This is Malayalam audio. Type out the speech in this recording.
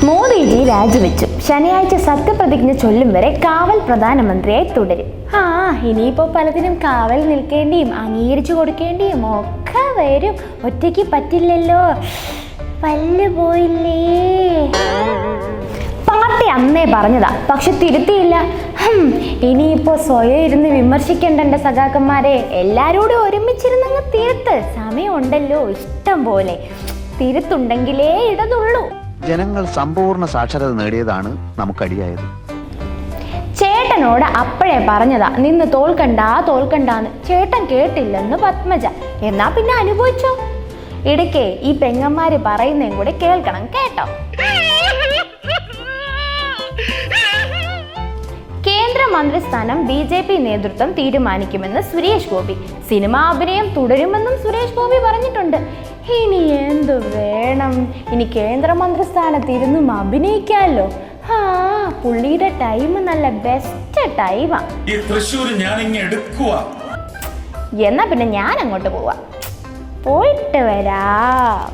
മോദിജി രാജിവെച്ചു. ശനിയാഴ്ച സത്യപ്രതിജ്ഞ ചൊല്ലും വരെ കാവൽ പ്രധാനമന്ത്രിയായി തുടരും. ഇനിയിപ്പോ പലതിനും കാവൽ നിൽക്കേണ്ടിയും അംഗീകരിച്ചു കൊടുക്കേണ്ടിയും ഒക്കെ വരും. ഒറ്റയ്ക്ക് പറ്റില്ലല്ലോ. പല്ല് പോയില്ലേ. പാർട്ടി അന്നേ പറഞ്ഞതാ, പക്ഷെ തിരുത്തിയില്ല. ഇനിയിപ്പോ സ്വയം ഇരുന്ന് വിമർശിക്കണ്ട സഖാക്കന്മാരെ. എല്ലാരോടും ഒരുമിച്ചിരുന്നങ്ങ് തിരുത്ത്. സമയമുണ്ടല്ലോ ഇഷ്ടം പോലെ. തിരുത്തുണ്ടെങ്കിലേ ഇടതുള്ളൂ. ജനങ്ങൾ സമ്പൂർണ്ണ സാക്ഷരത നേടിയതാണ് നമുക്കടിയായത്. ചേട്ടനോട് അപ്പോഴേ പറഞ്ഞതാ നിന്ന് തോൽക്കണ്ടാന്ന്. ചേട്ടൻ കേട്ടില്ലെന്ന് പത്മജ. എന്നാ പിന്നെ അനുഭവിച്ചോ. ഇടയ്ക്ക് ഈ പെങ്ങന്മാര് പറയുന്നതും കൂടെ കേൾക്കണം കേട്ടോ. കേന്ദ്രമന്ത്രിസ്ഥാനം BJP നേതൃത്വം തീരുമാനിക്കുമെന്ന് സുരേഷ് ഗോപി. സിനിമാ അഭിനയം തുടരുമെന്നും സുരേഷ് ഗോപി പറഞ്ഞിട്ടുണ്ട്. ഇനി എന്തു വേണം? ഇനി കേന്ദ്രമന്ത്രിസ്ഥാനത്ത് ഇരുന്നും അഭിനയിക്കാമല്ലോ. പുള്ളിയുടെ ടൈം നല്ല ബെസ്റ്റ് ടൈമാ. എന്നാ പിന്നെ ഞാൻ അങ്ങോട്ട് പോവാ. പോയിട്ട് വരാം.